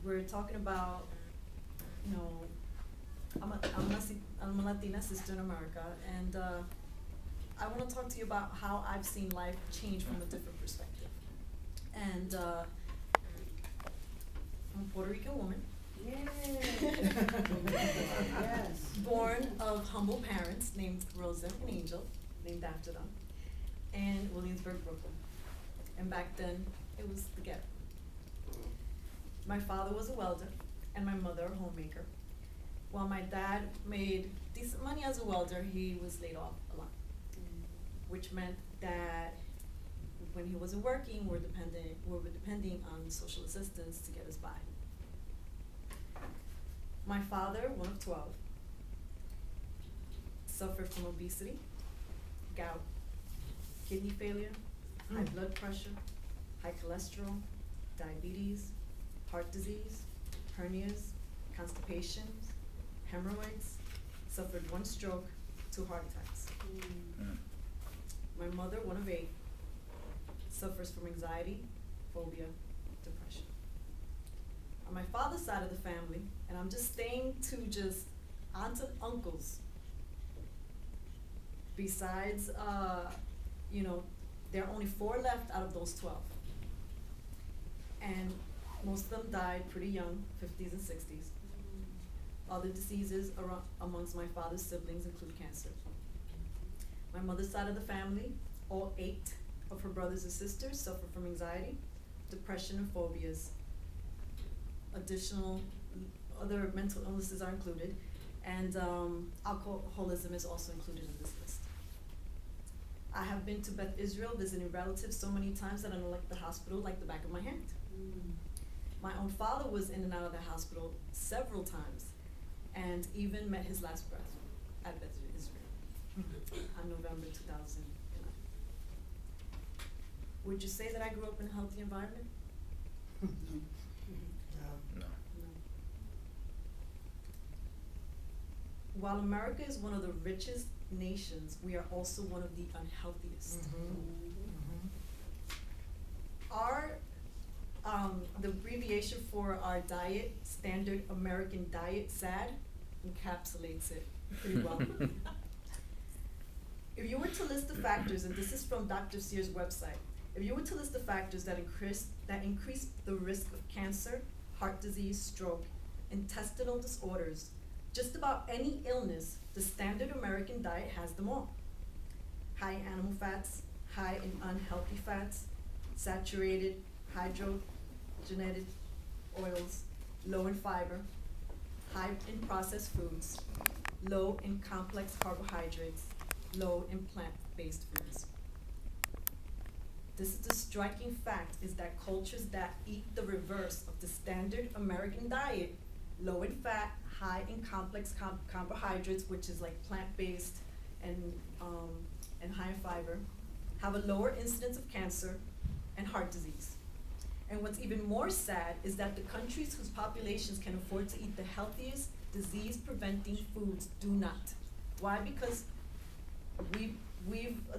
we're talking about, you know, I'm a Latina sister in America, and I want to talk to you about how I've seen life change from a different perspective. And I'm a Puerto Rican woman. Yay! Yes. Born of humble parents named Rosa and Angel, named after them, in Williamsburg, Brooklyn. And back then, it was the ghetto. My father was a welder, and my mother a homemaker. While my dad made decent money as a welder, he was laid off a lot, which meant that when he wasn't working, we were depending on social assistance to get us by. My father, one of 12, suffered from obesity, gout, kidney failure, high blood pressure, high cholesterol, diabetes, heart disease, hernias, constipation, hemorrhoids, suffered 1 stroke, 2 heart attacks. My mother, one of 8, suffers from anxiety, phobia, depression. On my father's side of the family, and I'm just staying to just aunts and uncles, besides, there are only 4 left out of those 12. And most of them died pretty young, 50s and 60s. Other diseases amongst my father's siblings include cancer. My mother's side of the family, all 8 of her brothers and sisters suffer from anxiety, depression, and phobias. Other mental illnesses are included, and alcoholism is also included in this list. I have been to Beth Israel visiting relatives so many times that I know the hospital like the back of my hand. My own father was in and out of the hospital several times, and even met his last breath at Beth Israel on November 2009. Would you say that I grew up in a healthy environment? No. No. While America is one of the richest nations, we are also one of the unhealthiest. The abbreviation for our diet, Standard American Diet, SAD, encapsulates it pretty well. If you were to list the factors, and this is from Dr. Sear's website, if you were to list the factors that increase the risk of cancer, heart disease, stroke, intestinal disorders, just about any illness, the Standard American Diet has them all. High animal fats, high in unhealthy fats, saturated hydrogenated oils, low in fiber, high in processed foods, low in complex carbohydrates, low in plant-based foods. This is the striking fact, is that cultures that eat the reverse of the Standard American Diet, low in fat, high in complex carbohydrates, which is like plant-based and high in fiber, have a lower incidence of cancer and heart disease. And what's even more sad is that the countries whose populations can afford to eat the healthiest disease-preventing foods do not. Why? Because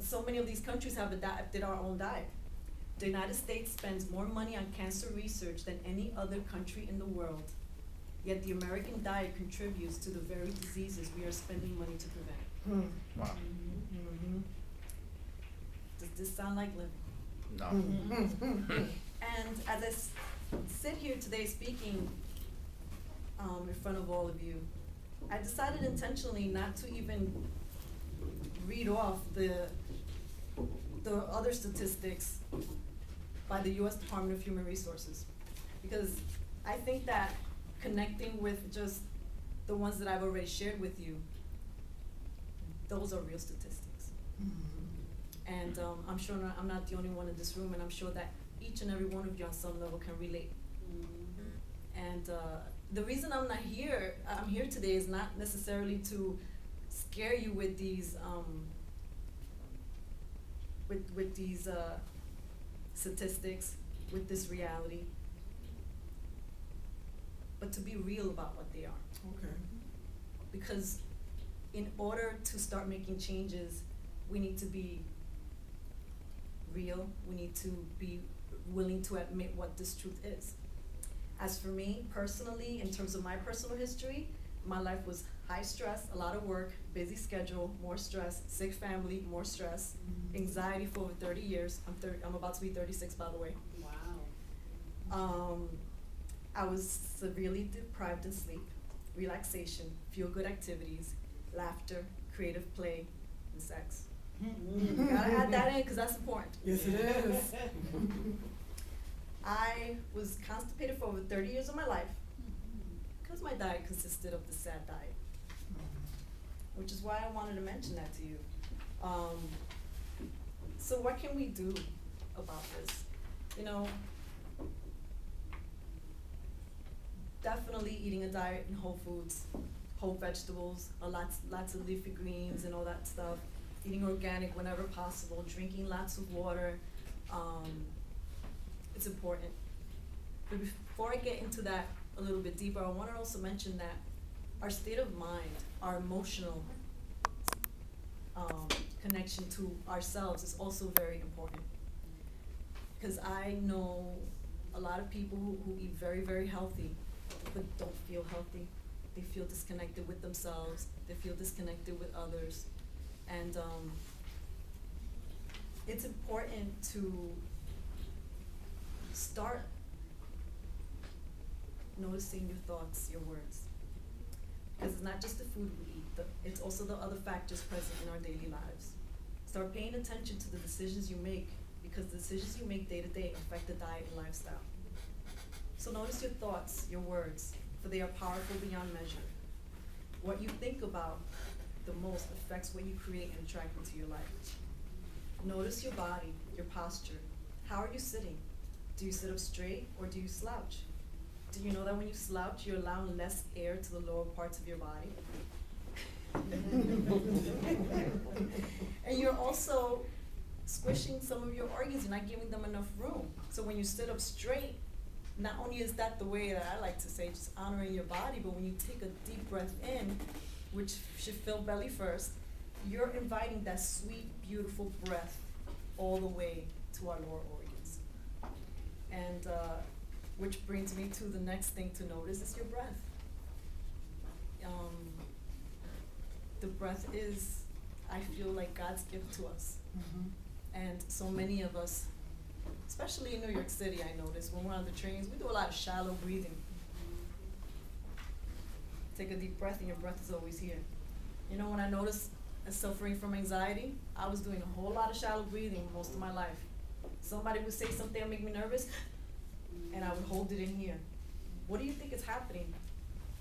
so many of these countries have adapted our own diet. The United States spends more money on cancer research than any other country in the world. Yet the American diet contributes to the very diseases we are spending money to prevent. Wow. Does this sound like living? No. And as I sit here today speaking in front of all of you, I decided intentionally not to even read off the other statistics by the U.S. Department of Human Resources, because I think that connecting with just the ones that I've already shared with you, those are real statistics. And I'm sure I'm not the only one in this room, and I'm sure that each and every one of you on some level can relate. And the reason I'm here today is not necessarily to scare you with these statistics, with this reality, but to be real about what they are. Okay. Because in order to start making changes, we need to be real. We need to be willing to admit what this truth is. As for me, personally, in terms of my personal history, my life was high stress, a lot of work, busy schedule, more stress, sick family, more stress, anxiety for over 30 years. I'm about to be 36, by the way. Wow. I was severely deprived in sleep, relaxation, feel-good activities, laughter, creative play, and sex. Mm. Gotta add that in because that's important. Yes, it is. I was constipated for over 30 years of my life because my diet consisted of the SAD diet, which is why I wanted to mention that to you. So what can we do about this? You know, definitely eating a diet in whole foods, whole vegetables, lots of leafy greens and all that stuff. Eating organic whenever possible, drinking lots of water. It's important. But before I get into that a little bit deeper, I want to also mention that our state of mind, our emotional connection to ourselves is also very important. Because I know a lot of people who eat very, very healthy, but don't feel healthy. They feel disconnected with themselves. They feel disconnected with others. And it's important to start noticing your thoughts, your words. Because it's not just the food we eat, it's also the other factors present in our daily lives. Start paying attention to the decisions you make, because the decisions you make day to day affect the diet and lifestyle. So notice your thoughts, your words, for they are powerful beyond measure. What you think about the most affects what you create and attract into your life. Notice your body, your posture. How are you sitting? Do you sit up straight or do you slouch? Do you know that when you slouch, you're allowing less air to the lower parts of your body? And you're also squishing some of your organs. You're not giving them enough room. So when you sit up straight, not only is that the way that I like to say, just honoring your body, but when you take a deep breath in, which should fill belly first, you're inviting that sweet, beautiful breath all the way to our lower organs. And which brings me to the next thing to notice is your breath. The breath is, I feel like, God's gift to us. And so many of us, especially in New York City, I notice when we're on the trains, we do a lot of shallow breathing. Take a deep breath and your breath is always here. You know, when I noticed suffering from anxiety, I was doing a whole lot of shallow breathing most of my life. Somebody would say something that make me nervous, and I would hold it in here. What do you think is happening?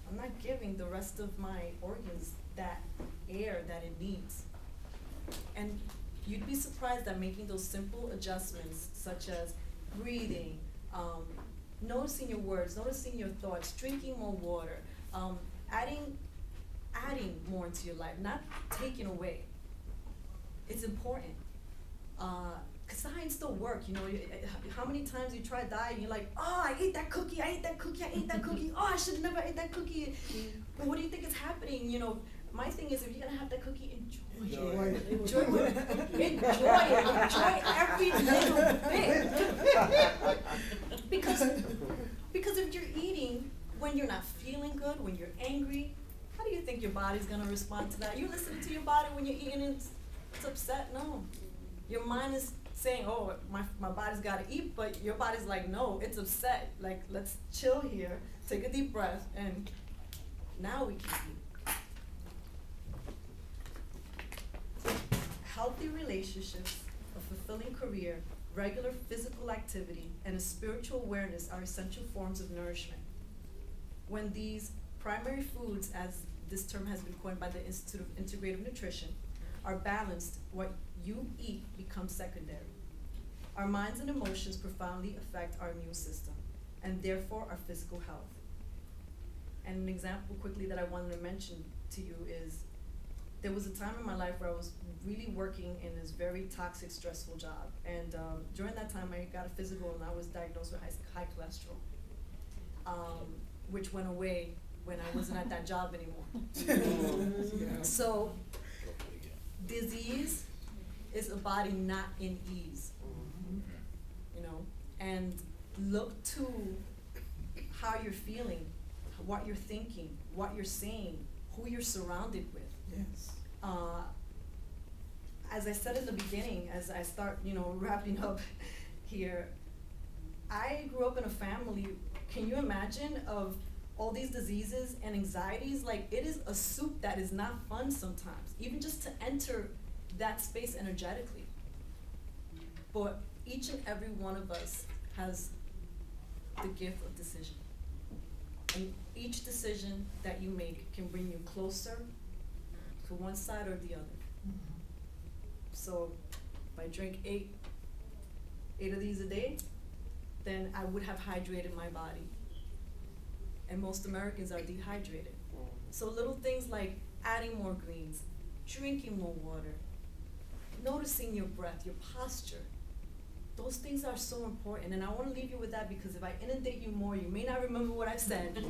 I'm not giving the rest of my organs that air that it needs. And you'd be surprised that making those simple adjustments, such as breathing, noticing your words, noticing your thoughts, drinking more water, adding more into your life, not taking away. It's important. Cause diets don't work, you know. How many times you try diet and you're like, oh, I ate that cookie, I ate that cookie, I ate that cookie. Oh, I should have never ate that cookie. But what do you think is happening? You know, my thing is, if you're gonna have that cookie, enjoy it. Enjoy every little bit. Because if you're eating when you're not feeling good, when you're angry, how do you think your body's gonna respond to that? You listen to your body when you're eating and it's upset? No. Your mind is saying, oh, my body's gotta eat, but your body's like, no, it's upset. Like, let's chill here, take a deep breath, and now we can eat. Healthy relationships, a fulfilling career, regular physical activity, and a spiritual awareness are essential forms of nourishment. When these primary foods, as this term has been coined by the Institute of Integrative Nutrition, are balanced, what you eat becomes secondary. Our minds and emotions profoundly affect our immune system, and therefore our physical health. And an example quickly that I wanted to mention to you is, there was a time in my life where I was really working in this very toxic, stressful job. And during that time, I got a physical and I was diagnosed with high cholesterol, which went away when I wasn't at that job anymore. So, disease is a body not in ease, you know, and look to how you're feeling, what you're thinking, what you're saying, who you're surrounded with. Yes. As I said in the beginning, as I start, wrapping up here, I grew up in a family, can you imagine, of all these diseases and anxieties? Like, it is a soup that is not fun sometimes, even just to enter that space energetically. But each and every one of us has the gift of decision. And each decision that you make can bring you closer to one side or the other. So if I drink eight of these a day, then I would have hydrated my body. And most Americans are dehydrated. So little things like adding more greens, drinking more water, noticing your breath, your posture, those things are so important. And I want to leave you with that, because if I inundate you more, you may not remember what I said.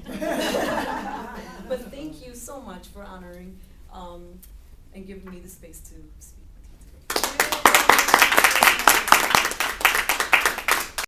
But thank you so much for honoring and giving me the space to speak.